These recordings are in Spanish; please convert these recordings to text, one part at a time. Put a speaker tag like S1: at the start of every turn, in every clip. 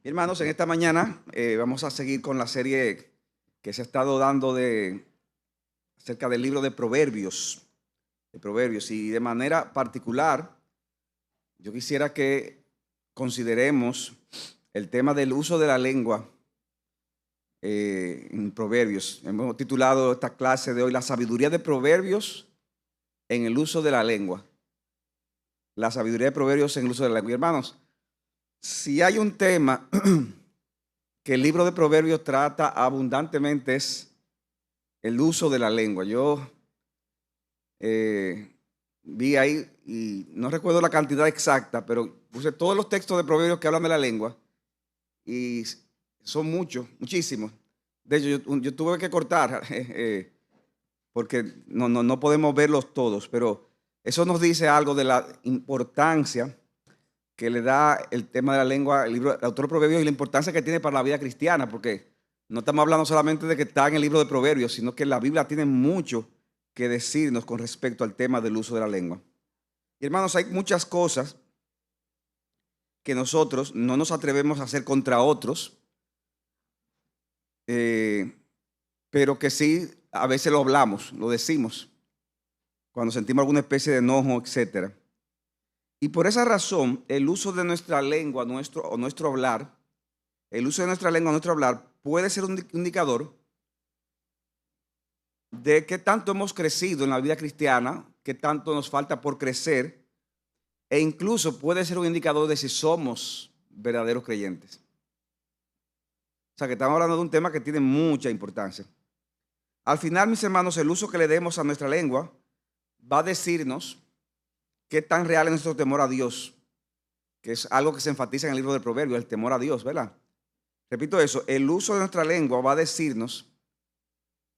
S1: Hermanos, en esta mañana vamos a seguir con la serie que se ha estado dando acerca del libro de Proverbios, y de manera particular yo quisiera que consideremos el tema del uso de la lengua en Proverbios. Hemos titulado esta clase de hoy La sabiduría de Proverbios en el uso de la lengua. La sabiduría de Proverbios en el uso de la lengua. Hermanos, si hay un tema que el libro de Proverbios trata abundantemente es el uso de la lengua. Yo vi ahí, y no recuerdo la cantidad exacta, pero puse todos los textos de Proverbios que hablan de la lengua, y son muchos, muchísimos. De hecho, yo tuve que cortar, porque no podemos verlos todos, pero eso nos dice algo de la importancia que le da el tema de la lengua, el autor de Proverbios, y la importancia que tiene para la vida cristiana, porque no estamos hablando solamente de que está en el libro de Proverbios, sino que la Biblia tiene mucho que decirnos con respecto al tema del uso de la lengua. Y hermanos, hay muchas cosas que nosotros no nos atrevemos a hacer contra otros, pero que sí a veces lo hablamos, lo decimos, cuando sentimos alguna especie de enojo, etcétera. Y por esa razón, el uso de nuestra lengua, nuestro hablar, el uso de nuestra lengua, nuestro hablar, puede ser un indicador de qué tanto hemos crecido en la vida cristiana, qué tanto nos falta por crecer, e incluso puede ser un indicador de si somos verdaderos creyentes. O sea, que estamos hablando de un tema que tiene mucha importancia. Al final, mis hermanos, el uso que le demos a nuestra lengua va a decirnos qué tan real es nuestro temor a Dios, que es algo que se enfatiza en el libro de Proverbios, el temor a Dios, ¿verdad? Repito eso, el uso de nuestra lengua va a decirnos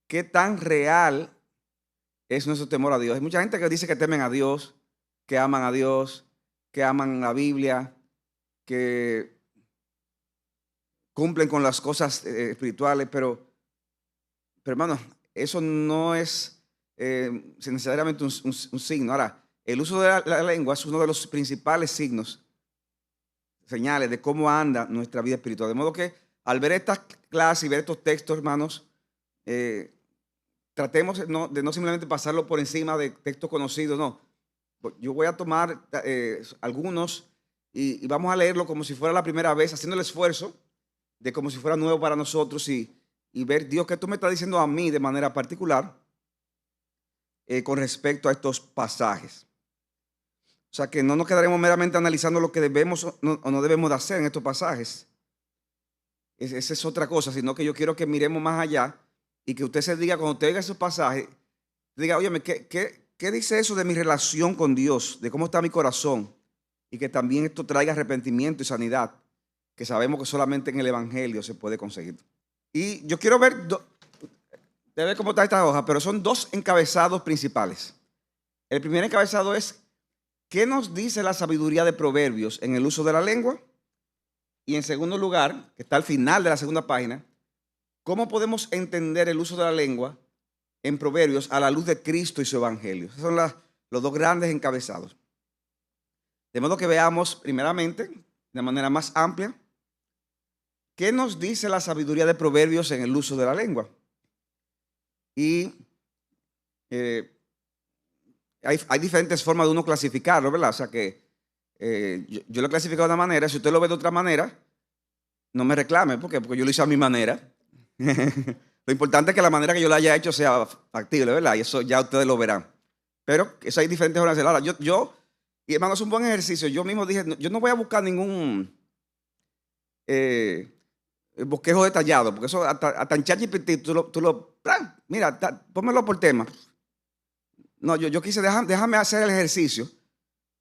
S1: qué tan real es nuestro temor a Dios. Hay mucha gente que dice que temen a Dios, que aman a Dios, que aman la Biblia, que cumplen con las cosas espirituales, pero hermano, eso no es necesariamente un signo. Ahora, el uso de la lengua es uno de los principales signos, señales de cómo anda nuestra vida espiritual. De modo que al ver estas clases y ver estos textos, hermanos, tratemos de no simplemente pasarlo por encima de textos conocidos, no. Yo voy a tomar algunos y vamos a leerlo como si fuera la primera vez, haciendo el esfuerzo de como si fuera nuevo para nosotros, y ver, Dios, ¿qué tú me estás diciendo a mí de manera particular con respecto a estos pasajes? O sea, que no nos quedaremos meramente analizando lo que debemos o no debemos de hacer en estos pasajes. Esa es otra cosa, sino que yo quiero que miremos más allá y que usted se diga, cuando usted oiga esos pasajes, diga, oye, ¿qué dice eso de mi relación con Dios? De cómo está mi corazón. Y que también esto traiga arrepentimiento y sanidad, que sabemos que solamente en el Evangelio se puede conseguir. Y yo quiero ver, ver cómo está esta hoja, pero son dos encabezados principales. El primer encabezado es: ¿qué nos dice la sabiduría de Proverbios en el uso de la lengua? Y en segundo lugar, que está al final de la segunda página, ¿cómo podemos entender el uso de la lengua en Proverbios a la luz de Cristo y su Evangelio? Esos son los dos grandes encabezados. De modo que veamos primeramente, de manera más amplia, ¿qué nos dice la sabiduría de Proverbios en el uso de la lengua? Y hay diferentes formas de uno clasificarlo, ¿verdad? O sea que yo lo he clasificado de una manera. Si usted lo ve de otra manera, no me reclame, porque yo lo hice a mi manera. Lo importante es que la manera que yo lo haya hecho sea factible, ¿verdad? Y eso ya ustedes lo verán. Pero eso hay diferentes formas de hacerlo. Ahora, y hermano, es un buen ejercicio. Yo mismo dije, yo no voy a buscar ningún bosquejo detallado, porque eso hasta en ChatGPT mira, pónmelo por tema. No, yo quise, déjame hacer el ejercicio,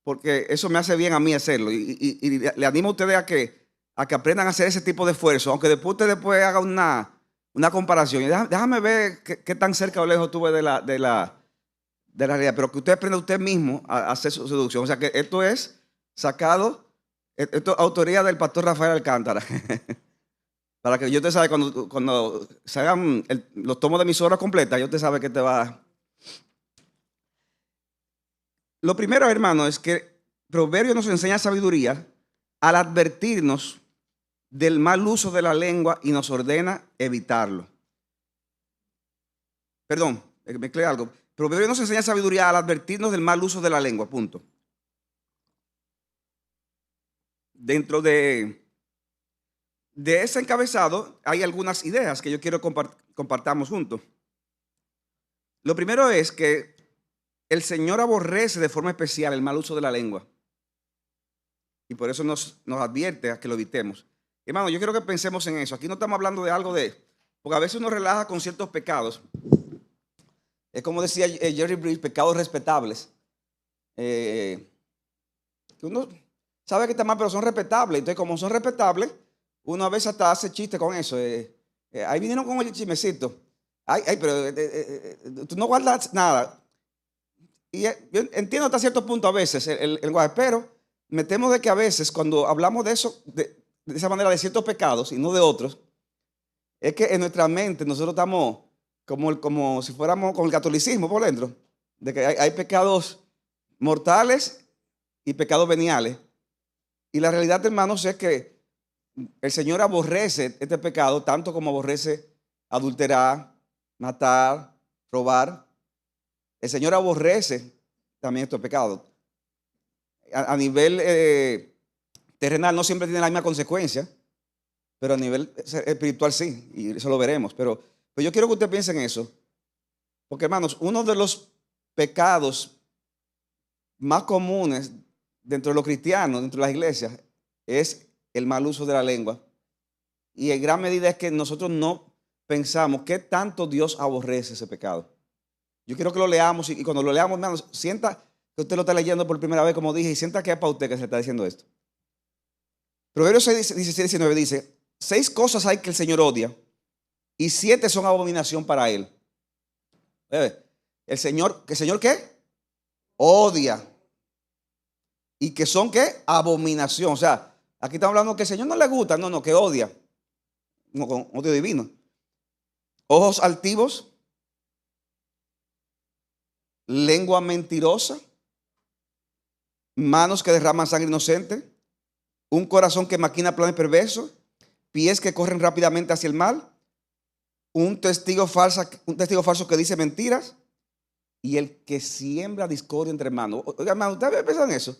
S1: porque eso me hace bien a mí hacerlo. Y le animo a ustedes a que aprendan a hacer ese tipo de esfuerzo, aunque usted después haga una comparación. Y déjame ver qué tan cerca o lejos tuve de la realidad, pero que usted aprenda usted mismo a hacer su seducción. O sea que esto es sacado, esto es autoría del pastor Rafael Alcántara. Para que yo te sabe, cuando se hagan los tomos de mis horas completas, yo te sabe que te va. Lo primero, hermano, es que Proverbios nos enseña sabiduría al advertirnos del mal uso de la lengua y nos ordena evitarlo. Perdón, mezclé algo. Proverbios nos enseña sabiduría al advertirnos del mal uso de la lengua, punto. Dentro de ese encabezado hay algunas ideas que yo quiero compartamos juntos. Lo primero es que el Señor aborrece de forma especial el mal uso de la lengua. Y por eso nos advierte a que lo evitemos. Hermano, yo quiero que pensemos en eso. Aquí no estamos hablando de algo porque a veces uno relaja con ciertos pecados. Es como decía Jerry Bridge, pecados respetables. Uno sabe que está mal, pero son respetables. Entonces, como son respetables, uno a veces hasta hace chiste con eso. Ahí vinieron con el chismecito. Pero tú no guardas nada. Y yo entiendo hasta cierto punto a veces el lenguaje, pero me temo de que a veces cuando hablamos de eso, de esa manera de ciertos pecados y no de otros, es que en nuestra mente nosotros estamos como si fuéramos con el catolicismo por dentro, de que hay pecados mortales y pecados veniales. Y la realidad, hermanos, es que el Señor aborrece este pecado tanto como aborrece adulterar, matar, robar. El Señor aborrece también estos pecados. A nivel terrenal no siempre tiene la misma consecuencia, pero a nivel espiritual sí, y eso lo veremos. Pero yo quiero que usted piense en eso, porque hermanos, uno de los pecados más comunes dentro de los cristianos, dentro de las iglesias, es el mal uso de la lengua. Y en gran medida es que nosotros no pensamos qué tanto Dios aborrece ese pecado. Yo quiero que lo leamos y cuando lo leamos, hermanos, sienta que usted lo está leyendo por primera vez, como dije, y sienta que es para usted que se está diciendo esto. Proverbios 6, 17, 19 dice: 6 cosas hay que el Señor odia y 7 son abominación para él. El Señor ¿qué? Odia. ¿Y que son qué? Abominación. O sea, aquí estamos hablando que el Señor no le gusta, no, que odia. No, con odio divino. Ojos altivos, lengua mentirosa, manos que derraman sangre inocente, un corazón que maquina planes perversos, pies que corren rápidamente hacia el mal, un testigo falso que dice mentiras y el que siembra discordia entre hermanos. Oiga, hermano, ¿usted había pensado en eso?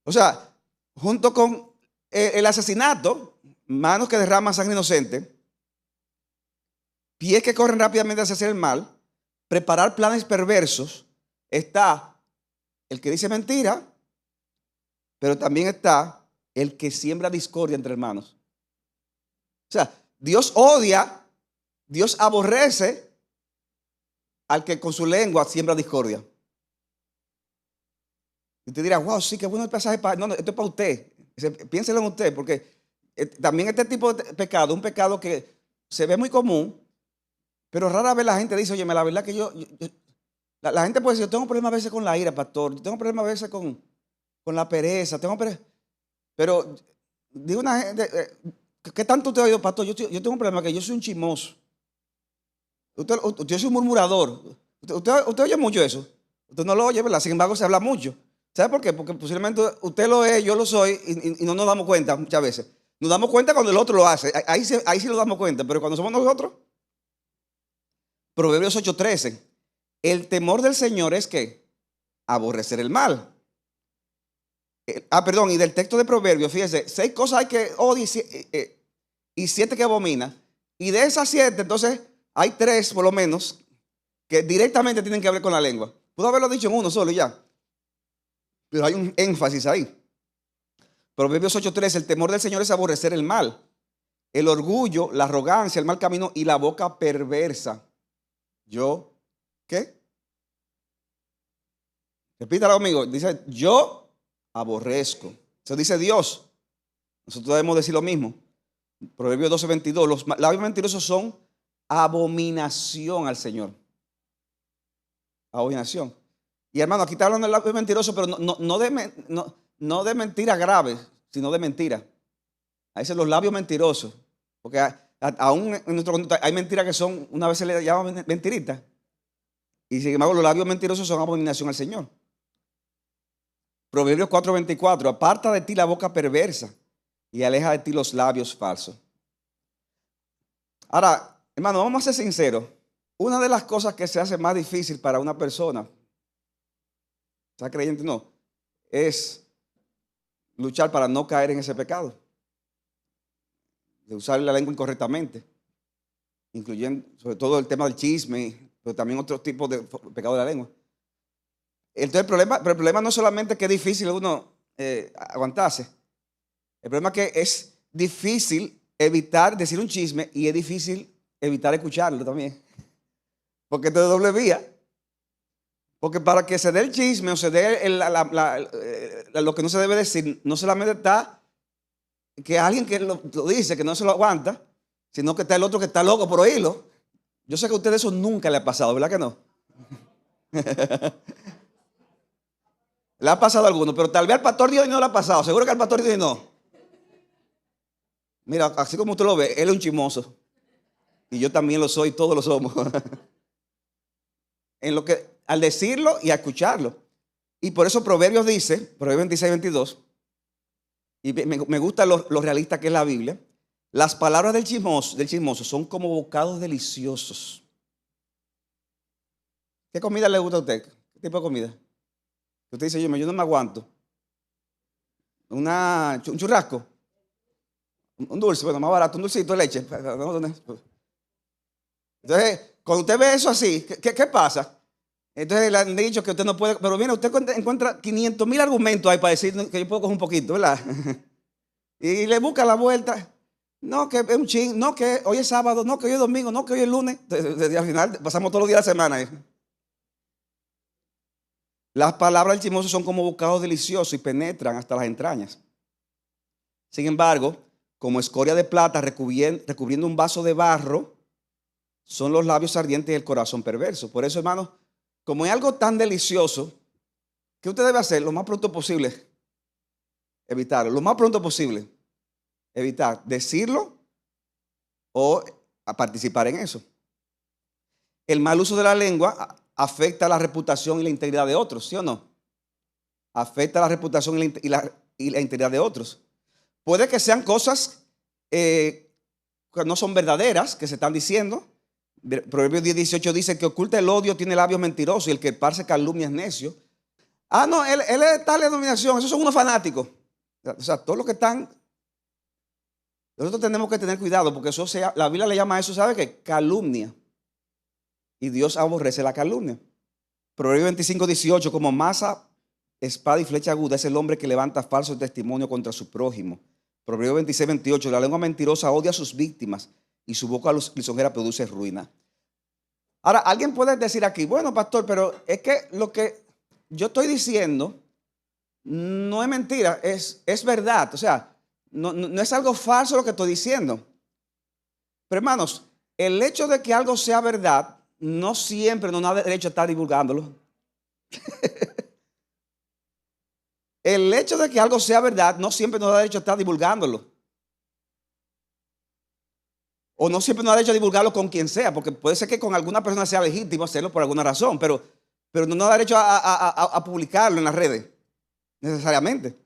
S1: O sea, junto con el asesinato, manos que derraman sangre inocente, pies que corren rápidamente hacia el mal, preparar planes perversos, está el que dice mentira, pero también está el que siembra discordia entre hermanos. O sea, Dios odia, Dios aborrece al que con su lengua siembra discordia. Y usted dirá: wow, sí, qué bueno el pasaje. No, esto es para usted. Piénselo en usted, porque también este tipo de pecado, un pecado que se ve muy común, pero rara vez la gente dice: oye, la verdad que la gente puede decir: yo tengo problemas a veces con la ira, pastor, yo tengo problemas a veces con la pereza, pero digo una gente, ¿qué tanto usted ha oído, pastor? Yo tengo un problema, que yo soy un chismoso. Yo soy un murmurador. Usted oye mucho eso. Usted no lo oye, ¿verdad? Sin embargo, se habla mucho. ¿Sabe por qué? Porque posiblemente usted lo es, yo lo soy, y no nos damos cuenta muchas veces. Nos damos cuenta cuando el otro lo hace. Ahí sí lo damos cuenta, pero cuando somos nosotros. Proverbios 8:13. El temor del Señor es ¿qué? Aborrecer el mal. Perdón, y del texto de Proverbios, fíjese, 6 cosas hay que odia y 7 que abomina. Y de esas 7, entonces, hay 3 por lo menos que directamente tienen que ver con la lengua. Pudo haberlo dicho en uno solo y ya, pero hay un énfasis ahí. Proverbios 8:13, el temor del Señor es aborrecer el mal, el orgullo, la arrogancia, el mal camino y la boca perversa. ¿Qué? Repítalo conmigo. Dice: yo aborrezco. Eso dice Dios. Nosotros debemos decir lo mismo. Proverbios 12:22. Los labios mentirosos son abominación al Señor. Abominación. Y hermano, aquí está hablando del labio mentiroso, pero no de mentiras graves, sino de mentiras. Ahí dicen los labios mentirosos. Porque aún en nuestro contexto hay mentiras que son, una vez se le llama mentiritas. Y sin embargo, los labios mentirosos son abominación al Señor. Proverbios 4:24. Aparta de ti la boca perversa y aleja de ti los labios falsos. Ahora, hermano, vamos a ser sinceros. Una de las cosas que se hace más difícil para una persona, sea creyente o no, es luchar para no caer en ese pecado, de usar la lengua incorrectamente, incluyendo sobre todo el tema del chisme, pero también otros tipos de pecado de la lengua. Entonces el problema no es solamente que es difícil uno aguantarse, el problema es que es difícil evitar decir un chisme y es difícil evitar escucharlo también, porque es de doble vía. Porque para que se dé el chisme o se dé lo que no se debe decir, no solamente está que alguien que lo dice, que no se lo aguanta, sino que está el otro que está loco por oírlo. Yo sé que a usted eso nunca le ha pasado, ¿verdad que no? Le ha pasado a alguno, pero tal vez al pastor Dios no le ha pasado. Seguro que al pastor Dios no. Mira, así como usted lo ve, él es un chismoso. Y yo también lo soy, todos lo somos. En lo que, al decirlo y a escucharlo. Y por eso Proverbios dice, Proverbios 26, 22, y me gusta lo realista que es la Biblia, las palabras del chismoso son como bocados deliciosos. ¿Qué comida le gusta a usted? ¿Qué tipo de comida? Usted dice, yo no me aguanto. Un churrasco. Un dulce, bueno, más barato, un dulcito de leche. Entonces, cuando usted ve eso así, ¿qué pasa? Entonces le han dicho que usted no puede, pero mira, usted encuentra 500,000 argumentos ahí para decir que yo puedo coger un poquito, ¿verdad? Y le busca la vuelta. No, que es un ching, no, que hoy es sábado, no, que hoy es domingo, no, que hoy es lunes. Desde al final pasamos todos los días de la semana. Las palabras del chismoso son como bocados deliciosos y penetran hasta las entrañas. Sin embargo, como escoria de plata recubriendo un vaso de barro, son los labios ardientes y el corazón perverso. Por eso, hermanos, como es algo tan delicioso, ¿qué usted debe hacer? Lo más pronto posible, evitarlo. Lo más pronto posible, evitar decirlo o a participar en eso. El mal uso de la lengua afecta la reputación y la integridad de otros, ¿sí o no? Afecta la reputación y la integridad de otros. Puede que sean cosas que no son verdaderas, que se están diciendo. Proverbios 10, 18 dice que oculta el odio tiene labios mentirosos y el que esparce calumnia es necio. Ah, no, él es de tal denominación, esos son unos fanáticos. O sea, todos los que están, nosotros tenemos que tener cuidado porque eso la Biblia le llama a eso, ¿sabe qué? Calumnia. Y Dios aborrece la calumnia. Proverbios 25, 18, como masa, espada y flecha aguda es el hombre que levanta falso testimonio contra su prójimo. Proverbios 26, 28, la lengua mentirosa odia a sus víctimas y su boca lisonjera produce ruina. Ahora, alguien puede decir aquí, bueno, pastor, pero es que lo que yo estoy diciendo no es mentira, es verdad. O sea, no es algo falso lo que estoy diciendo. Pero hermanos, el hecho de que algo sea verdad no siempre nos da derecho a estar divulgándolo. El hecho de que algo sea verdad no siempre nos da derecho a estar divulgándolo. O no siempre nos da derecho a divulgarlo con quien sea, porque puede ser que con alguna persona sea legítimo hacerlo por alguna razón, pero no nos da derecho a publicarlo en las redes, necesariamente.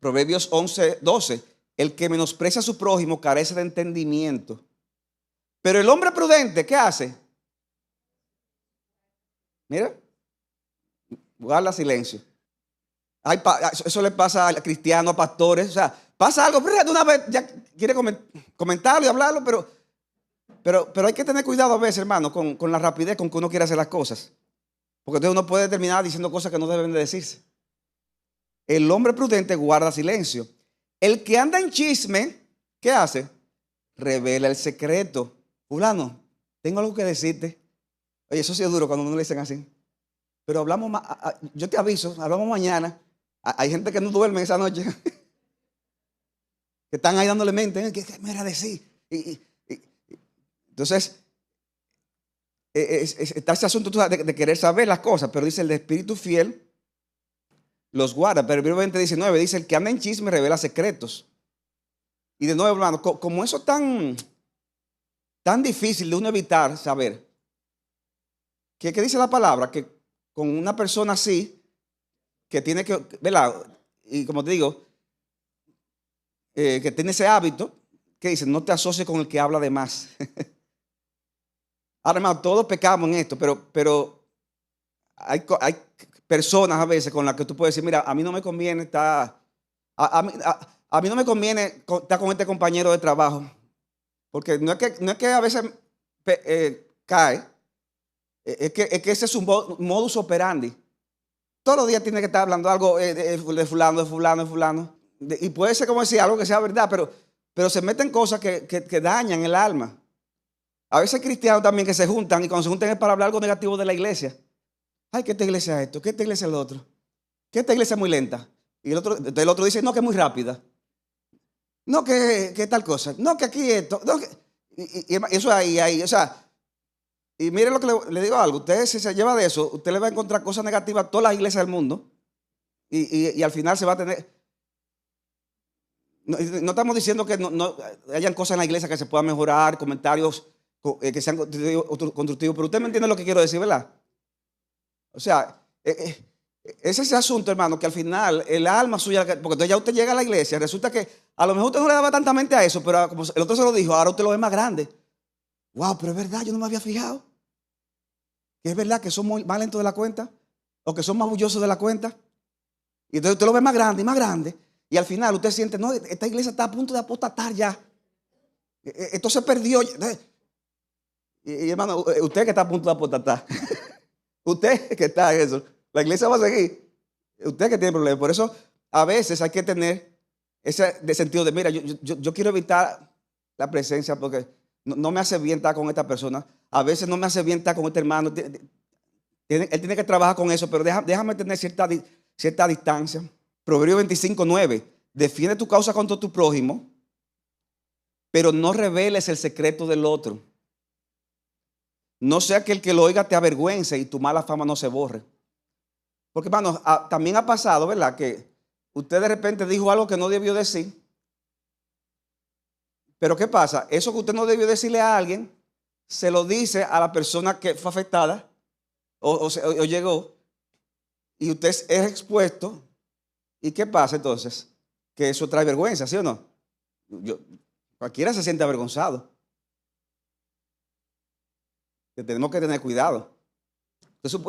S1: Proverbios 11, 12. El que menosprecia a su prójimo carece de entendimiento. Pero el hombre prudente, ¿qué hace? Mira, guarda silencio. Eso le pasa a cristianos, a pastores. O sea, pasa algo, de una vez ya quiere comentarlo y hablarlo, pero hay que tener cuidado a veces, hermano, con la rapidez con que uno quiere hacer las cosas. Porque entonces uno puede terminar diciendo cosas que no deben de decirse. El hombre prudente guarda silencio. El que anda en chisme, ¿qué hace? Revela el secreto. Fulano, tengo algo que decirte. Oye, eso sí es duro cuando uno le dicen así. Pero hablamos, yo te aviso, hablamos mañana. Hay gente que no duerme esa noche. Que están ahí dándole mente. ¿Qué me era decir? Entonces, está ese asunto de querer saber las cosas. Pero dice el de espíritu fiel los guarda. Pero el Proverbios 20, 19 dice el que anda en chisme revela secretos. Y de nuevo, hermano, como eso tan difícil de uno evitar saber. ¿Qué dice la palabra? Que con una persona así, que tiene que, ¿verdad? Y como te digo, que tiene ese hábito, que dice, no te asocies con el que habla de más. Ahora, hermano, todos pecamos en esto, pero hay personas a veces con las que tú puedes decir, mira, a mí no me conviene estar, a mí no me conviene estar con este compañero de trabajo, porque no es que a veces cae, es que ese es un modus operandi. Todos los días tiene que estar hablando algo de fulano, de fulano, de fulano. Y puede ser como decir algo que sea verdad, pero se meten cosas que dañan el alma. A veces hay cristianos también que se juntan y cuando se juntan es para hablar algo negativo de la iglesia. Ay, que esta iglesia es esto, que esta iglesia es lo otro, que esta iglesia es muy lenta. Y el otro dice, no, que es muy rápida. No, que tal cosa. No, que aquí esto. No, y eso ahí. O sea, y mire lo que le digo algo. Usted si se lleva de eso, usted le va a encontrar cosas negativas a todas las iglesias del mundo. Y al final se va a tener... No estamos diciendo que no hayan cosas en la iglesia que se puedan mejorar, comentarios que sean constructivos, pero usted me entiende lo que quiero decir, ¿verdad? O sea, es ese asunto, hermano, que al final el alma suya, porque entonces ya usted llega a la iglesia, resulta que a lo mejor usted no le daba tanta mente a eso, pero como el otro se lo dijo, ahora usted lo ve más grande. Wow, pero es verdad, yo no me había fijado. Que es verdad que son más lentos de la cuenta, o que son más bullosos de la cuenta. Y entonces usted lo ve más grande y más grande. Y al final usted siente, no, esta iglesia está a punto de apostatar ya. Esto se perdió. Y hermano, usted que está a punto de apostatar. Usted que está en eso. La iglesia va a seguir. Usted que tiene problemas. Por eso a veces hay que tener ese sentido de, mira, yo quiero evitar la presencia porque no me hace bien estar con esta persona. A veces no me hace bien estar con este hermano. Él tiene que trabajar con eso, pero déjame tener cierta distancia. Proverbios 25:9. Defiende tu causa contra tu prójimo, pero no reveles el secreto del otro. No sea que el que lo oiga te avergüence y tu mala fama no se borre. Porque, hermano, también ha pasado, ¿verdad? Que usted de repente dijo algo que no debió decir. Pero ¿qué pasa? Eso que usted no debió decirle a alguien, se lo dice a la persona que fue afectada o llegó, y usted es expuesto. ¿Y qué pasa entonces? Que eso trae vergüenza, ¿sí o no? Cualquiera se siente avergonzado. Que tenemos que tener cuidado. Entonces,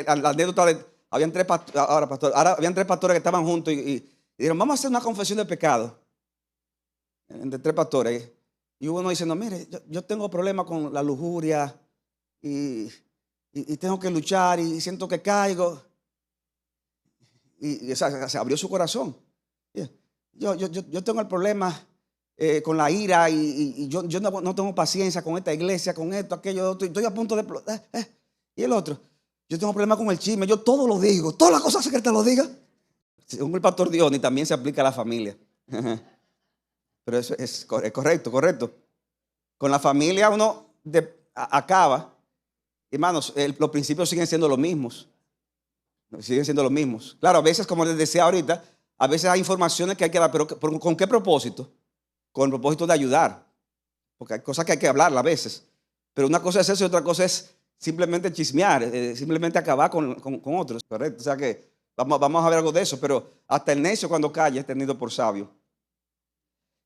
S1: la anécdota de, habían tres pastores que estaban juntos y dijeron, vamos a hacer una confesión de pecado entre tres pastores. Y uno dice, no, mire, yo tengo problemas con la lujuria y tengo que luchar y siento que caigo. Y se abrió su corazón. Yo tengo el problema con la ira y yo no tengo paciencia con esta iglesia, con esto, aquello, estoy a punto de... Y el otro, yo tengo problema con el chisme, yo todo lo digo, todas las cosas que te lo diga. Según el pastor Diony, también se aplica a la familia. Pero eso es correcto. Con la familia uno acaba, hermanos, los principios siguen siendo los mismos. Claro, a veces, como les decía ahorita, a veces hay informaciones que hay que dar, pero ¿con qué propósito? Con el propósito de ayudar. Porque hay cosas que hay que hablar a veces. Pero una cosa es eso y otra cosa es simplemente chismear, simplemente acabar con otros. Correcto. O sea que vamos a ver algo de eso, pero hasta el necio cuando calla es tenido por sabio.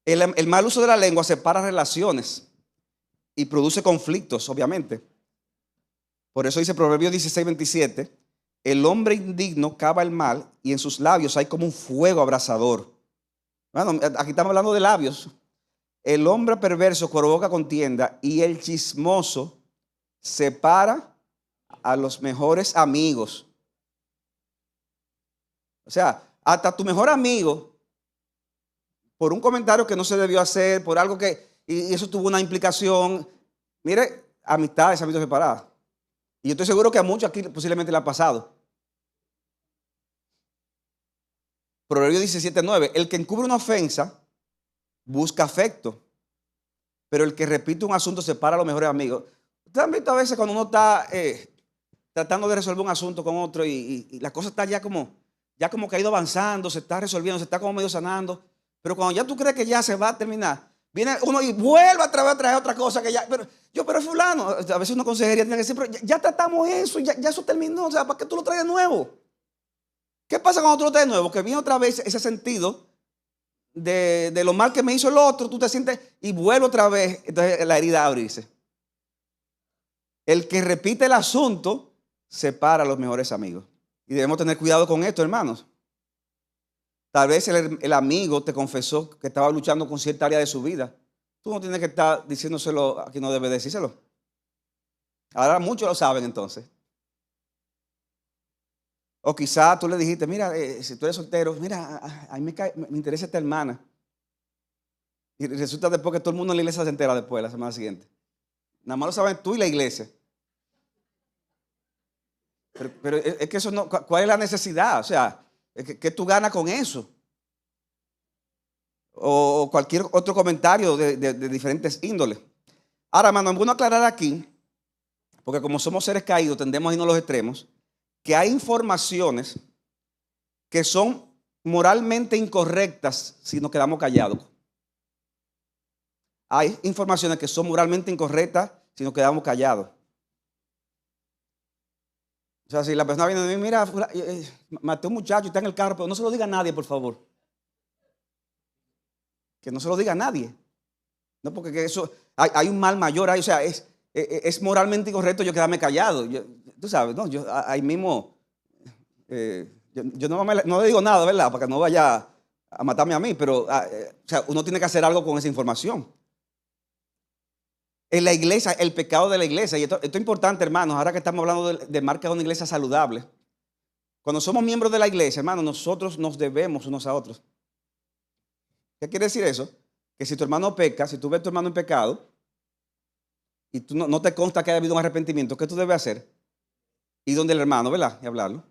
S1: El mal uso de la lengua separa relaciones y produce conflictos, obviamente. Por eso dice Proverbios 16:27, el hombre indigno cava el mal y en sus labios hay como un fuego abrasador. Bueno, aquí estamos hablando de labios. El hombre perverso provoca contienda y el chismoso separa a los mejores amigos. O sea, hasta tu mejor amigo, por un comentario que no se debió hacer, por algo y eso tuvo una implicación. Mire, amistades separadas. Y yo estoy seguro que a muchos aquí posiblemente le ha pasado. Proverbios 17:9. El que encubre una ofensa busca afecto, pero el que repite un asunto separa a los mejores amigos. Ustedes han visto a veces cuando uno está tratando de resolver un asunto con otro y la cosa está ya como que ha ido avanzando, se está resolviendo, se está como medio sanando, pero cuando ya tú crees que ya se va a terminar, viene uno y vuelve a traer otra cosa que ya, pero fulano, a veces una consejería tiene que decir, pero ya tratamos eso, ya eso terminó, o sea, ¿para qué tú lo traes de nuevo? ¿Qué pasa cuando tú lo traes de nuevo? Que viene otra vez ese sentido de lo mal que me hizo el otro, tú te sientes y vuelve otra vez, entonces la herida abrirse. El que repite el asunto separa a los mejores amigos. Y debemos tener cuidado con esto, hermanos. Tal vez el amigo te confesó que estaba luchando con cierta área de su vida. Tú no tienes que estar diciéndoselo a quien no debe decírselo. Ahora muchos lo saben entonces. O quizá tú le dijiste, mira, si tú eres soltero, mira, a mí me interesa esta hermana. Y resulta después que todo el mundo en la iglesia se entera después, la semana siguiente. Nada más lo saben tú y la iglesia. Pero es que eso no, ¿cuál es la necesidad? O sea, ¿qué tú ganas con eso? O cualquier otro comentario de diferentes índoles. Ahora, hermano, es bueno aclarar aquí, porque como somos seres caídos, tendemos a irnos a los extremos, que hay informaciones que son moralmente incorrectas si nos quedamos callados. Hay informaciones que son moralmente incorrectas si nos quedamos callados. O sea, si la persona viene y me dice, mira, maté a un muchacho y está en el carro, pero no se lo diga a nadie, por favor. Que no se lo diga a nadie. No, porque eso, hay un mal mayor ahí, o sea, es moralmente incorrecto yo quedarme callado. Tú sabes, no, yo ahí mismo, yo no le digo nada, ¿verdad? Para que no vaya a matarme a mí, pero o sea, uno tiene que hacer algo con esa información. En la iglesia, el pecado de la iglesia, y esto es importante, hermanos, ahora que estamos hablando de marca de una iglesia saludable. Cuando somos miembros de la iglesia, hermanos, nosotros nos debemos unos a otros. ¿Qué quiere decir eso? Que si tu hermano peca, si tú ves a tu hermano en pecado, y tú no te consta que haya habido un arrepentimiento, ¿qué tú debes hacer? Ir donde el hermano, ¿verdad? Y hablarlo.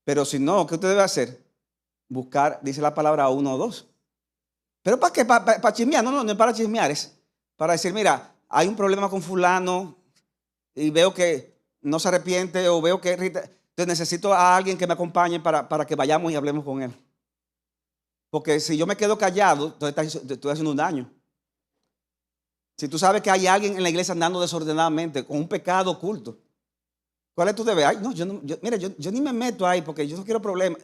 S1: Pero si no, ¿qué usted debe hacer? Buscar, dice la palabra, uno o dos. ¿Pero para qué? ¿Para chismear? No es para chismear, es para decir, mira, hay un problema con fulano y veo que no se arrepiente o veo que entonces necesito a alguien que me acompañe para que vayamos y hablemos con él. Porque si yo me quedo callado, entonces estoy haciendo un daño. Si tú sabes que hay alguien en la iglesia andando desordenadamente con un pecado oculto, ¿cuál es tu deber? Ay, no, mira, yo ni me meto ahí porque yo no quiero problemas.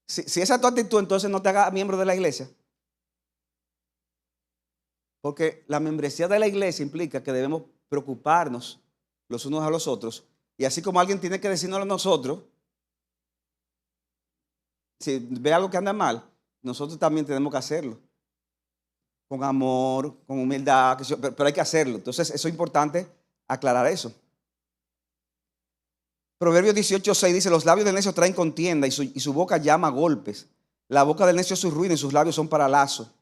S1: Si esa es tu actitud, entonces no te hagas miembro de la iglesia. Porque la membresía de la iglesia implica que debemos preocuparnos los unos a los otros. Y así como alguien tiene que decirnos a nosotros, si ve algo que anda mal, nosotros también tenemos que hacerlo. Con amor, con humildad, pero hay que hacerlo. Entonces, eso es importante aclarar eso. Proverbios 18:6 dice, los labios del necio traen contienda y su boca llama a golpes. La boca del necio es su ruina y sus labios son para lazo.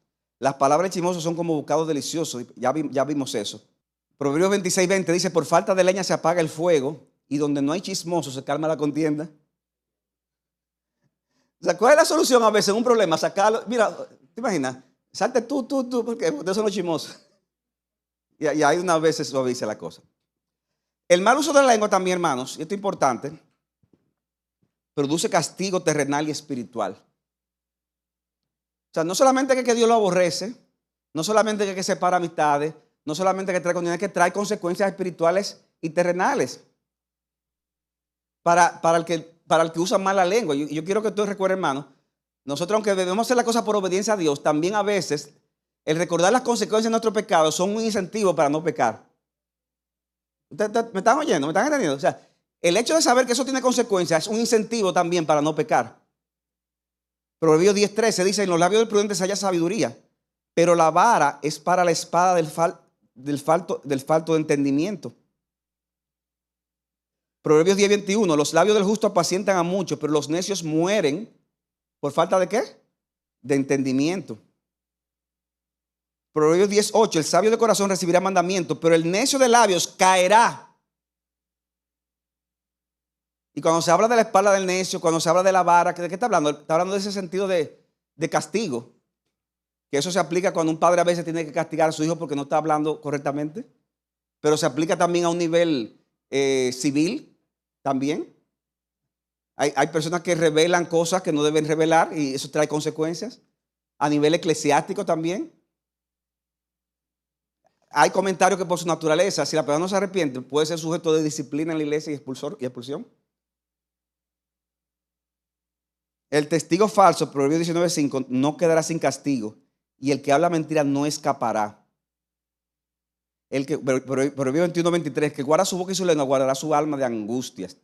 S1: Las palabras chismosas son como bocados deliciosos. Ya vimos eso. Proverbios 26:20 dice, por falta de leña se apaga el fuego y donde no hay chismosos se calma la contienda. O sea, ¿cuál es la solución a veces? Un problema, sacarlo. Mira, ¿te imaginas? Salte tú, porque ustedes son los chismosos. Y ahí una vez se suaviza la cosa. El mal uso de la lengua también, hermanos, y esto es importante, produce castigo terrenal y espiritual. O sea, no solamente que Dios lo aborrece, no solamente que separa amistades, no solamente que trae condenas, que trae consecuencias espirituales y terrenales para el que usa mal la lengua. Yo quiero que ustedes recuerden, hermanos, nosotros aunque debemos hacer la cosa por obediencia a Dios, también a veces el recordar las consecuencias de nuestros pecados son un incentivo para no pecar. ¿Me están oyendo? ¿Me están entendiendo? O sea, el hecho de saber que eso tiene consecuencias es un incentivo también para no pecar. Proverbios 10:13 dice, en los labios del prudente se halla sabiduría, pero la vara es para la espada del falto de entendimiento. Proverbios 10:21, los labios del justo apacientan a muchos, pero los necios mueren por falta de ¿qué? De entendimiento. Proverbios 10:8, el sabio de corazón recibirá mandamiento, pero el necio de labios caerá. Y cuando se habla de la espalda del necio, cuando se habla de la vara, ¿de qué está hablando? Está hablando de ese sentido de castigo. Que eso se aplica cuando un padre a veces tiene que castigar a su hijo porque no está hablando correctamente. Pero se aplica también a un nivel civil también. Hay personas que revelan cosas que no deben revelar y eso trae consecuencias. A nivel eclesiástico también. Hay comentarios que por su naturaleza, si la persona no se arrepiente, puede ser sujeto de disciplina en la iglesia y expulsión. El testigo falso, Proverbios 19:5, no quedará sin castigo, y el que habla mentira no escapará. Proverbios 21:23, que guarda su boca y su lengua, guardará su alma de angustias.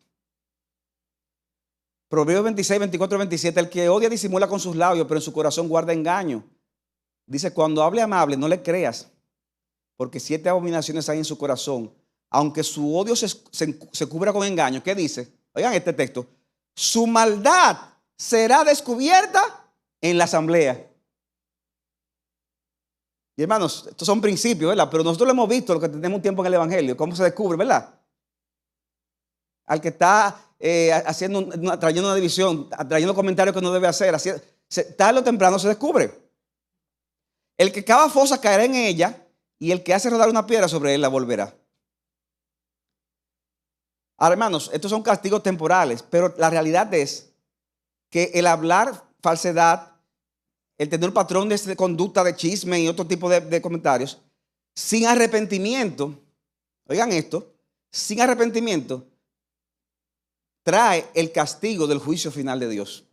S1: Proverbios 26:24-27, el que odia disimula con sus labios, pero en su corazón guarda engaño. Dice, cuando hable amable, no le creas, porque 7 abominaciones hay en su corazón. Aunque su odio se cubra con engaño. ¿Qué dice? Oigan este texto. Su maldad será descubierta en la asamblea. Y hermanos, estos son principios, ¿verdad? Pero nosotros lo hemos visto, lo que tenemos un tiempo en el Evangelio, cómo se descubre, ¿verdad? Al que está trayendo una división, trayendo comentarios que no debe hacer, tarde o temprano se descubre. El que cava fosa caerá en ella, y el que hace rodar una piedra sobre él la volverá. Ahora, hermanos, estos son castigos temporales, pero la realidad es que el hablar falsedad, el tener un patrón de conducta, de chisme y otro tipo de comentarios, sin arrepentimiento, oigan esto, sin arrepentimiento, trae el castigo del juicio final de Dios.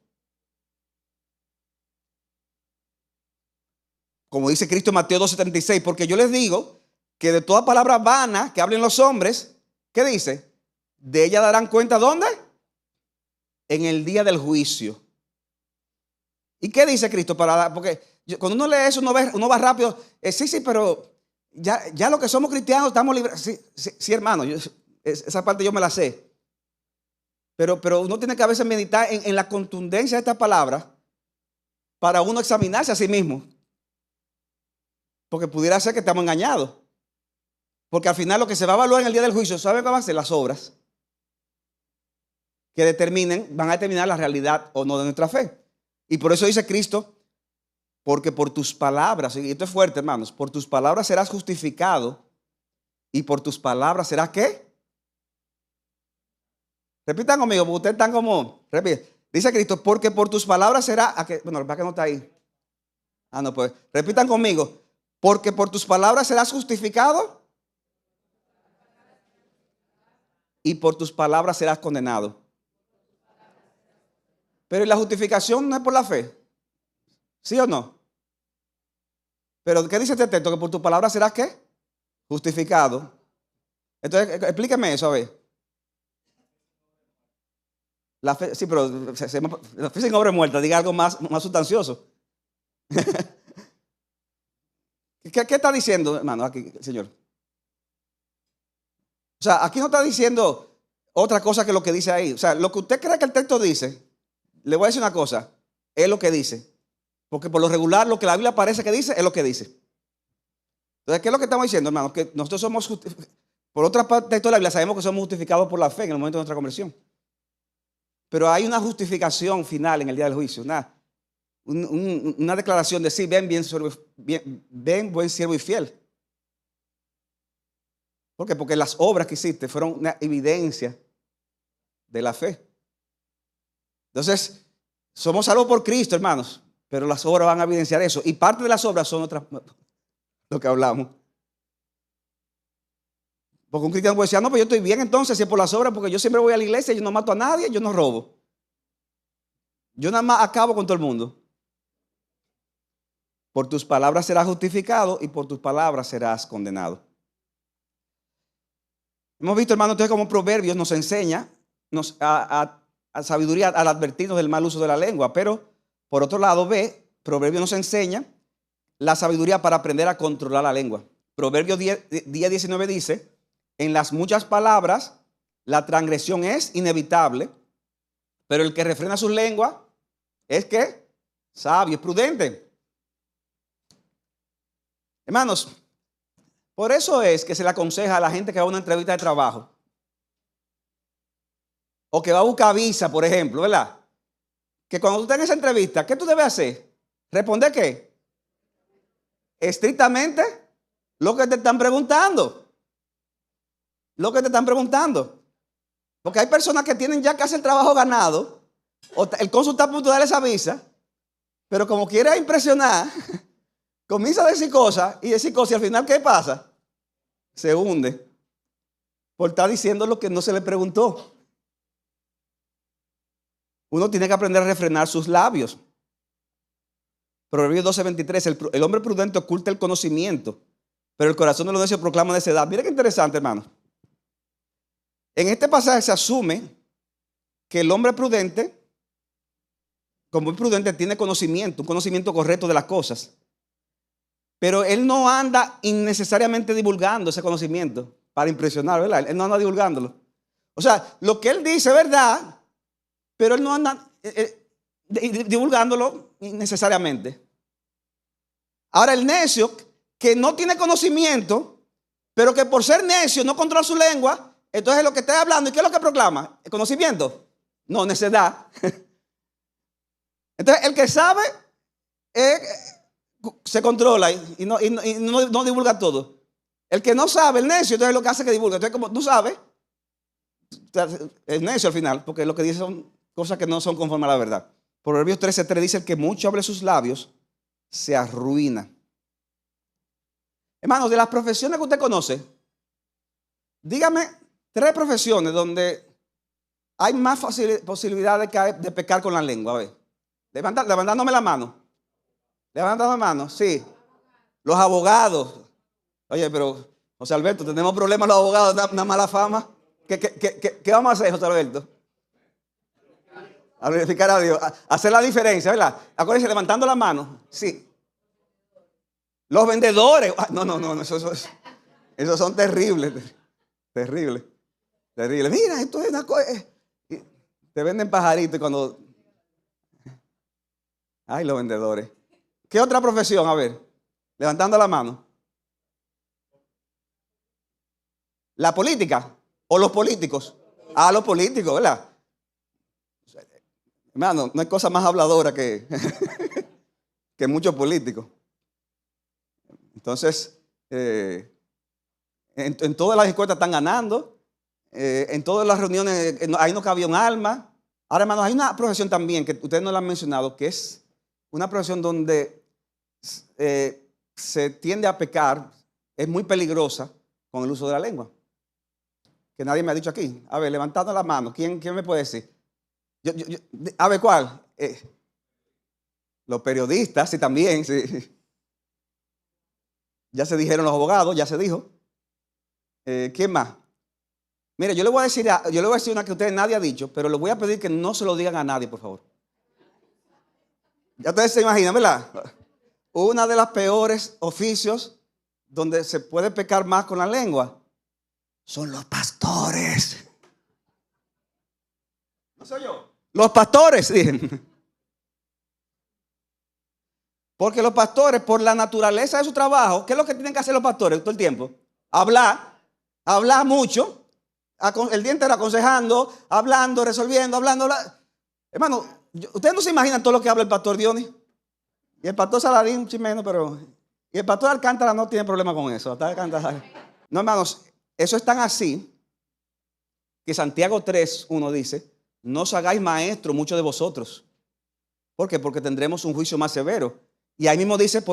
S1: Como dice Cristo en Mateo 12:36, porque yo les digo que de toda palabra vana que hablen los hombres, ¿qué dice? De ella darán cuenta, ¿dónde? En el día del juicio. ¿Y qué dice Cristo? Porque cuando uno lee eso, uno va rápido. Sí, pero ya lo que somos cristianos estamos libres. Sí, hermano, esa parte yo me la sé. Pero uno tiene que a veces meditar en la contundencia de esta palabra para uno examinarse a sí mismo. Porque pudiera ser que estamos engañados. Porque al final lo que se va a evaluar en el día del juicio, ¿saben qué van a ser? Las obras que van a determinar la realidad o no de nuestra fe. Y por eso dice Cristo, porque por tus palabras, y esto es fuerte, hermanos, por tus palabras serás justificado y por tus palabras serás ¿qué? Repitan conmigo, porque ustedes están como, dice Cristo, porque por tus palabras será, bueno, ¿para qué no está ahí? No, pues, repitan conmigo, porque por tus palabras serás justificado y por tus palabras serás condenado. Pero la justificación no es por la fe. ¿Sí o no? Pero ¿qué dice este texto? Que por tu palabra serás ¿qué? Justificado. Entonces, explíqueme eso, a ver. La fe, sí, pero la fe sin obra muerta, diga algo más sustancioso. ¿Qué está diciendo, hermano, aquí, Señor? O sea, aquí no está diciendo otra cosa que lo que dice ahí. O sea, lo que usted cree que el texto dice, le voy a decir una cosa, es lo que dice. Porque por lo regular lo que la Biblia parece que dice es lo que dice. Entonces, ¿qué es lo que estamos diciendo, hermano? Que nosotros somos, por otra parte de la Biblia, sabemos que somos justificados por la fe en el momento de nuestra conversión. Pero hay una justificación final en el día del juicio, una declaración de sí, ven buen siervo y fiel. ¿Por qué? Porque las obras que hiciste fueron una evidencia de la fe. Entonces, somos salvos por Cristo, hermanos, pero las obras van a evidenciar eso. Y parte de las obras son otras, lo que hablamos. Porque un cristiano puede decir, no, pues yo estoy bien entonces, si es por las obras, porque yo siempre voy a la iglesia, yo no mato a nadie, yo no robo. Yo nada más acabo con todo el mundo. Por tus palabras serás justificado y por tus palabras serás condenado. Hemos visto, hermano, entonces como Proverbios nos enseña a sabiduría al advertirnos del mal uso de la lengua. Pero, por otro lado, Proverbios nos enseña la sabiduría para aprender a controlar la lengua. Proverbios 10:19 dice, en las muchas palabras la transgresión es inevitable, pero el que refrena sus lenguas es ¿qué? Sabio, es prudente. Hermanos, por eso es que se le aconseja a la gente que va a una entrevista de trabajo o que va a buscar visa, por ejemplo, ¿verdad? Que cuando tú estás en esa entrevista, ¿qué tú debes hacer? ¿Responder qué? Estrictamente lo que te están preguntando. Lo que te están preguntando. Porque hay personas que tienen ya casi el trabajo ganado, o el cónsul está a punto de darle esa visa, pero como quiere impresionar, comienza a decir cosas y al final ¿qué pasa? Se hunde por estar diciendo lo que no se le preguntó. uno tiene que aprender a refrenar sus labios. Proverbios 12:23, el hombre prudente oculta el conocimiento, pero el corazón de los necios proclama necedad. Mira qué interesante, hermano. En este pasaje se asume que el hombre prudente, como muy prudente, tiene conocimiento, un conocimiento correcto de las cosas. Pero él no anda innecesariamente divulgando ese conocimiento para impresionar, ¿verdad? Él no anda divulgándolo. O sea, lo que él dice es verdad, pero él no anda divulgándolo innecesariamente. Ahora, el necio que no tiene conocimiento, pero que por ser necio no controla su lengua, entonces lo que está hablando, ¿y qué es lo que proclama? ¿El conocimiento? No, necedad. Entonces, el que sabe se controla y no divulga todo. El que no sabe, el necio, entonces lo que hace es que divulga. Entonces, como tú sabes, es necio al final, porque lo que dice son cosas que no son conforme a la verdad. Proverbios 13:3 dice: el que mucho abre sus labios se arruina. Hermanos, de las profesiones que usted conoce, dígame 3 profesiones donde hay más posibilidad de pecar con la lengua. A ver, levantándome la mano. Levantando la mano, sí. Los abogados. Oye, pero José Alberto, tenemos problemas los abogados, una mala fama. ¿Qué vamos a hacer, José Alberto? A glorificar a Dios, hacer la diferencia, ¿verdad? Acuérdense, levantando la mano, sí. Los vendedores, no, esos son terribles, terribles. Mira, esto es una cosa. Te venden pajaritos cuando. Ay, los vendedores. ¿Qué otra profesión? A ver, levantando la mano. ¿La política o los políticos? Los políticos, ¿verdad? Hermano, no hay cosa más habladora que muchos políticos. Entonces, en todas las encuestas están ganando, en todas las reuniones ahí no cabía un alma. Ahora, hermanos, hay una profesión también que ustedes no la han mencionado, que es una profesión donde se tiende a pecar, es muy peligrosa con el uso de la lengua. Que nadie me ha dicho aquí. A ver, levantando la mano, ¿quién me puede decir? A ver, ¿cuál? Los periodistas, sí, también, sí. Ya se dijeron los abogados, ya se dijo. ¿Quién más? Mire, yo le voy a decir una que ustedes nadie ha dicho, pero les voy a pedir que no se lo digan a nadie, por favor. Ya ustedes se imaginan, ¿verdad? Una de las peores oficios donde se puede pecar más con la lengua son los pastores. ¿No soy yo? Los pastores, dicen. Porque los pastores, por la naturaleza de su trabajo, ¿qué es lo que tienen que hacer los pastores todo el tiempo? Hablar mucho, el día entero aconsejando, hablando, resolviendo, hablando. Hermano, ustedes no se imaginan todo lo que habla el pastor Dionis. Y el pastor Saladín, un menos, pero. Y el pastor Alcántara no tiene problema con eso. No, hermanos, eso es tan así que Santiago 3:1 dice: no os hagáis maestros muchos de vosotros. ¿Por qué? Porque tendremos un juicio más severo. Y ahí mismo dice,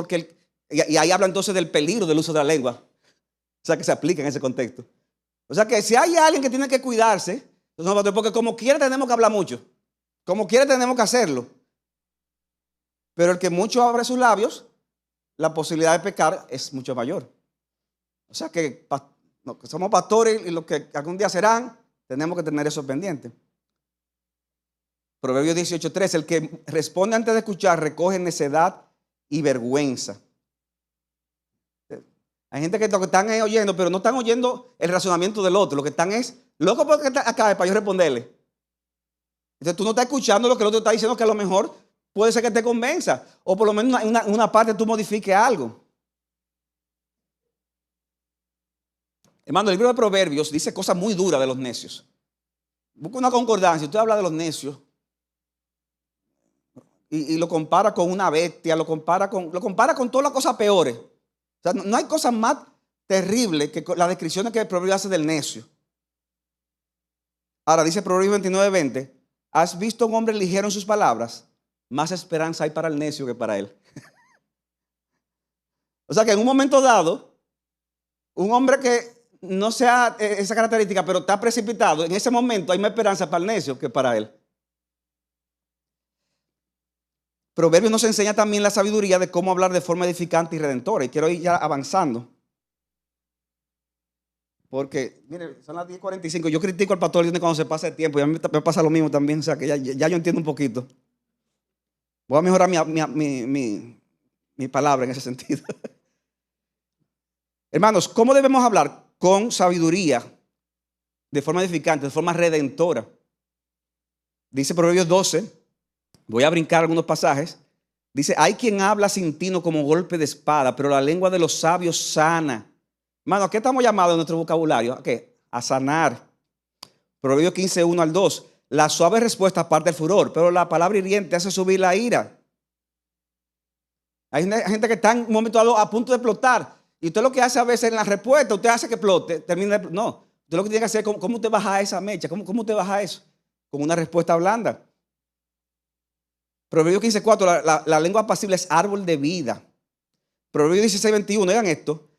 S1: y ahí habla entonces del peligro del uso de la lengua. O sea, que se aplica en ese contexto. O sea, que si hay alguien que tiene que cuidarse, porque como quiera tenemos que hablar mucho. Como quiera tenemos que hacerlo. Pero el que mucho abre sus labios, la posibilidad de pecar es mucho mayor. O sea, que somos pastores y los que algún día serán, tenemos que tener eso pendiente. Proverbios 18:3, el que responde antes de escuchar recoge necedad y vergüenza. Hay gente que lo que están oyendo, pero no están oyendo el razonamiento del otro. Lo que están es, loco porque acabe para yo responderle. Entonces tú no estás escuchando lo que el otro está diciendo, que a lo mejor puede ser que te convenza. O por lo menos en una parte tú modifiques algo. Hermano, el libro de Proverbios dice cosas muy duras de los necios. Busca una concordancia. Usted habla de los necios y lo compara con una bestia, lo compara con todas las cosas peores. O sea, no hay cosa más terrible que las descripciones que el Proverbio hace del necio. Ahora dice Proverbios 29:20: ¿has visto un hombre ligero en sus palabras? Más esperanza hay para el necio que para él. O sea que en un momento dado, un hombre que no sea esa característica, pero está precipitado, en ese momento hay más esperanza para el necio que para él. Proverbios nos enseña también la sabiduría de cómo hablar de forma edificante y redentora. Y quiero ir ya avanzando. Porque, mire, son las 10:45. Yo critico al pastor cuando se pasa el tiempo. Y a mí me pasa lo mismo también. O sea, que ya yo entiendo un poquito. Voy a mejorar mi palabra en ese sentido. Hermanos, ¿cómo debemos hablar? Con sabiduría, de forma edificante, de forma redentora. Dice Proverbios 12. Voy a brincar algunos pasajes. Dice, hay quien habla sin tino como golpe de espada, pero la lengua de los sabios sana. Hermano, ¿a qué estamos llamados en nuestro vocabulario? ¿A qué? A sanar. Proverbios 15, 1 al 2. La suave respuesta aparta el furor, pero la palabra hiriente hace subir la ira. Hay gente que está en un momento dado a punto de explotar. Y usted lo que hace a veces en la respuesta, usted hace que explote, termina de, no. Usted lo que tiene que hacer es cómo usted baja esa mecha, cómo usted baja eso. Con una respuesta blanda. Proverbios 15:4, la lengua apacible es árbol de vida. Proverbios 16:21, oigan esto.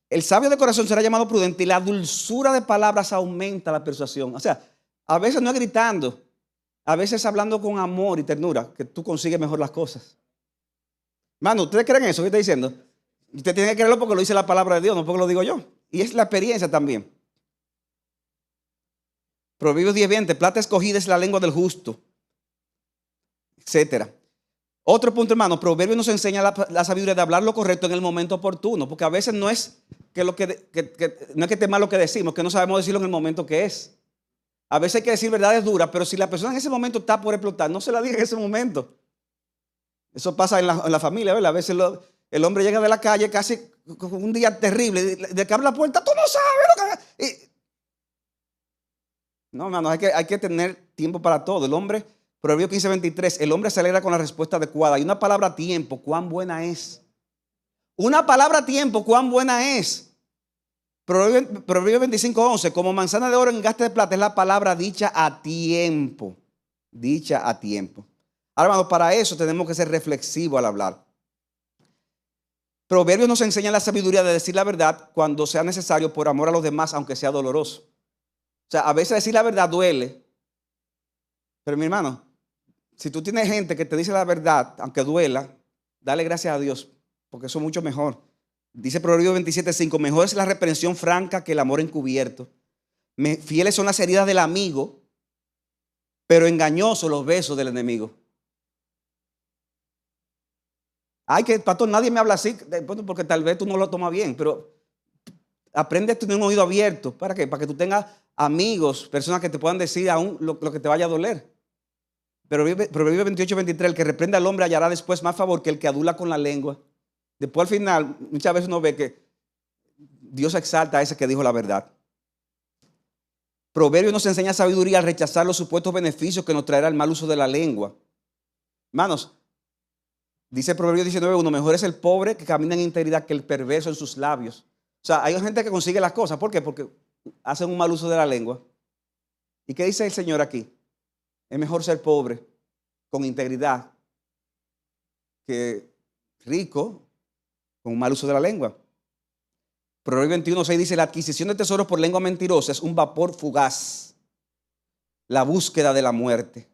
S1: El sabio de corazón será llamado prudente y la dulzura de palabras aumenta la persuasión. O sea, a veces no es gritando, a veces hablando con amor y ternura, que tú consigues mejor las cosas. Mano, ¿ustedes creen eso que estoy diciendo? Usted tiene que creerlo porque lo dice la palabra de Dios, no porque lo digo yo. Y es la experiencia también. Proverbios 10:20, plata escogida es la lengua del justo, etcétera. Otro punto, hermano, Proverbios nos enseña la sabiduría de hablar lo correcto en el momento oportuno, porque a veces no es que no es que esté mal lo que decimos, que no sabemos decirlo en el momento que es. A veces hay que decir verdades duras, pero si la persona en ese momento está por explotar, no se la diga en ese momento. Eso pasa en la familia, ¿verdad? A veces el hombre llega de la calle casi con un día terrible, de que abre la puerta, tú no sabes lo que... No, hermano, hay que tener tiempo para todo. El hombre... Proverbios 15:23, el hombre se alegra con la respuesta adecuada. Y una palabra a tiempo, cuán buena es. Una palabra a tiempo, cuán buena es. Proverbios 25:11, como manzana de oro en gaste de plata es la palabra dicha a tiempo. Dicha a tiempo. Ahora, hermano, para eso tenemos que ser reflexivos al hablar. Proverbios nos enseña la sabiduría de decir la verdad cuando sea necesario por amor a los demás, aunque sea doloroso. O sea, a veces decir la verdad duele. Pero mi hermano, si tú tienes gente que te dice la verdad, aunque duela, dale gracias a Dios, porque eso es mucho mejor. Dice Proverbios 27:5, mejor es la reprensión franca que el amor encubierto. Fieles son las heridas del amigo, pero engañosos los besos del enemigo. Ay, que pastor, nadie me habla así, porque tal vez tú no lo tomas bien, pero aprende a tener un oído abierto. ¿Para qué? Para que tú tengas amigos, personas que te puedan decir aún lo que te vaya a doler. Pero Proverbios 28:23, el que reprende al hombre hallará después más favor que el que adula con la lengua. Después al final, muchas veces uno ve que Dios exalta a ese que dijo la verdad. Proverbios nos enseña sabiduría al rechazar los supuestos beneficios que nos traerá el mal uso de la lengua. Hermanos, dice Proverbios 19:1, mejor es el pobre que camina en integridad que el perverso en sus labios. O sea, hay gente que consigue las cosas. ¿Por qué? Porque hacen un mal uso de la lengua. ¿Y qué dice el Señor aquí? Es mejor ser pobre con integridad que rico con un mal uso de la lengua. Proverbios 21:6 dice, la adquisición de tesoros por lengua mentirosa es un vapor fugaz. La búsqueda de la muerte.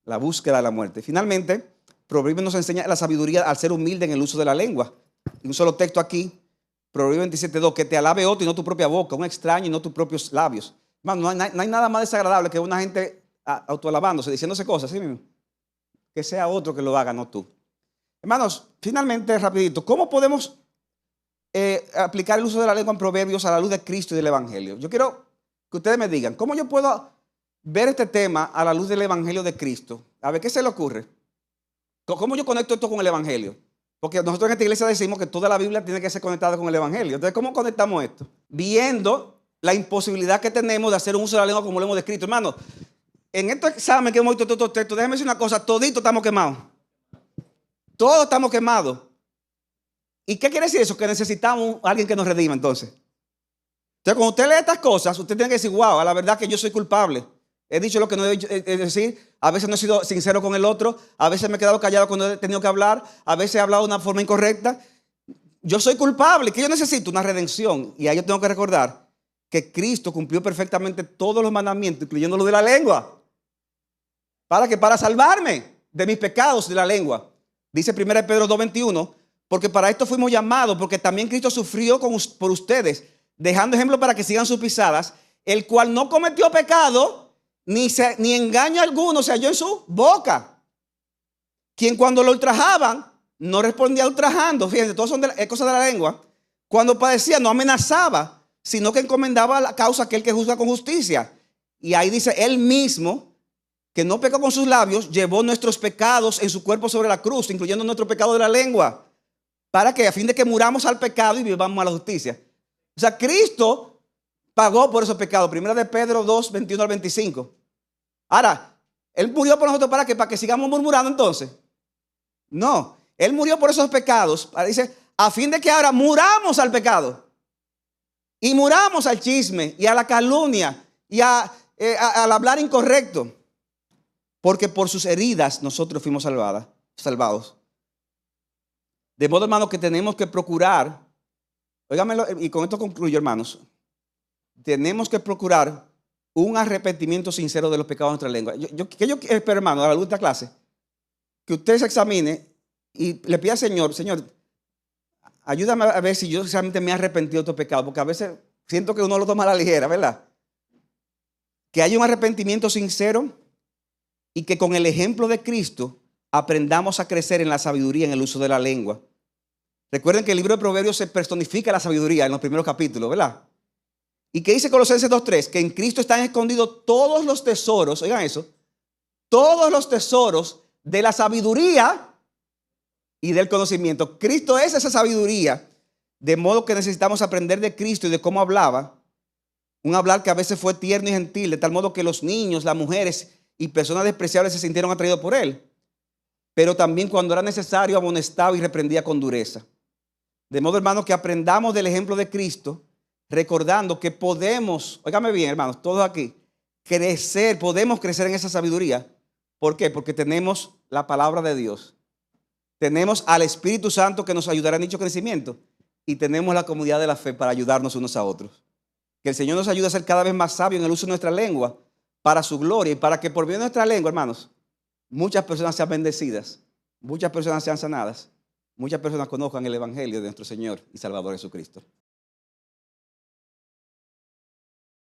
S1: La búsqueda de la muerte. Finalmente, Proverbios nos enseña la sabiduría al ser humilde en el uso de la lengua. Un solo texto aquí, Proverbios 27:2, que te alabe otro y no tu propia boca, un extraño y no tus propios labios. No hay nada más desagradable que una gente autoalabándose, diciéndose cosas, ¿sí mismo? Que sea otro que lo haga, no tú. Hermanos, finalmente, rapidito, ¿cómo podemos aplicar el uso de la lengua en Proverbios a la luz de Cristo y del Evangelio? Yo quiero que ustedes me digan, ¿cómo yo puedo ver este tema a la luz del Evangelio de Cristo? A ver, ¿qué se le ocurre? ¿Cómo yo conecto esto con el Evangelio? Porque nosotros en esta iglesia decimos que toda la Biblia tiene que ser conectada con el Evangelio. Entonces, ¿cómo conectamos esto? Viendo la imposibilidad que tenemos de hacer un uso de la lengua como lo hemos descrito. Hermano, en este examen que hemos visto todos estos textos, déjame decir una cosa, toditos estamos quemados. Todos estamos quemados. ¿Y qué quiere decir eso? Que necesitamos a alguien que nos redima entonces. Entonces, cuando usted lee estas cosas, usted tiene que decir, wow, a la verdad que yo soy culpable. He dicho lo que no he decir, a veces no he sido sincero con el otro, a veces me he quedado callado cuando he tenido que hablar, a veces he hablado de una forma incorrecta. Yo soy culpable, que yo necesito una redención. Y ahí yo tengo que recordar que Cristo cumplió perfectamente todos los mandamientos, incluyendo lo de la lengua. ¿Para qué? Para salvarme. de mis pecados de la lengua. Dice 1 Pedro 2:21, porque para esto fuimos llamados, porque también Cristo sufrió por ustedes, dejando ejemplo para que sigan sus pisadas, el cual no cometió pecado, ni engaño alguno se halló en su boca. Quien cuando lo ultrajaban, no respondía ultrajando. Fíjense, todos son cosas de la lengua. Cuando padecía, no amenazaba, sino que encomendaba la causa a aquel que juzga con justicia. Y ahí dice, él mismo, que no pecó con sus labios, llevó nuestros pecados en su cuerpo sobre la cruz, incluyendo nuestro pecado de la lengua. ¿Para qué? A fin de que muramos al pecado y vivamos a la justicia. O sea, Cristo pagó por esos pecados. Primera de Pedro 2, 21 al 25. Ahora, Él murió por nosotros ¿para qué? Para que sigamos murmurando entonces. No, Él murió por esos pecados. Dice, a fin de que ahora muramos al pecado. Y muramos al chisme y a la calumnia y al hablar incorrecto. Porque por sus heridas nosotros fuimos salvados. De modo, hermanos, que tenemos que procurar, óigamelo, y con esto concluyo, hermanos, tenemos que procurar un arrepentimiento sincero de los pecados de nuestra lengua. Yo espero, hermano, a la luz de esta clase, que usted se examine y le pida al Señor, ayúdame a ver si yo realmente me he arrepentido de estos pecados, porque a veces siento que uno lo toma a la ligera, ¿verdad? Que haya un arrepentimiento sincero y que con el ejemplo de Cristo aprendamos a crecer en la sabiduría, en el uso de la lengua. Recuerden que el libro de Proverbios se personifica la sabiduría en los primeros capítulos, ¿verdad? ¿Y qué dice Colosenses 2:3? Que en Cristo están escondidos todos los tesoros, oigan eso, todos los tesoros de la sabiduría y del conocimiento. Cristo es esa sabiduría, de modo que necesitamos aprender de Cristo y de cómo hablaba. Un hablar que a veces fue tierno y gentil, de tal modo que los niños, las mujeres y personas despreciables se sintieron atraídos por él. Pero también cuando era necesario amonestaba y reprendía con dureza. De modo, hermanos, que aprendamos del ejemplo de Cristo, recordando que podemos, óigame bien, hermanos, todos aquí, podemos crecer en esa sabiduría. ¿Por qué? Porque tenemos la palabra de Dios. Tenemos al Espíritu Santo que nos ayudará en dicho crecimiento. Y tenemos la comunidad de la fe para ayudarnos unos a otros. Que el Señor nos ayude a ser cada vez más sabios en el uso de nuestra lengua para su gloria y para que por medio de nuestra lengua, hermanos, muchas personas sean bendecidas, muchas personas sean sanadas, muchas personas conozcan el Evangelio de nuestro Señor y Salvador Jesucristo.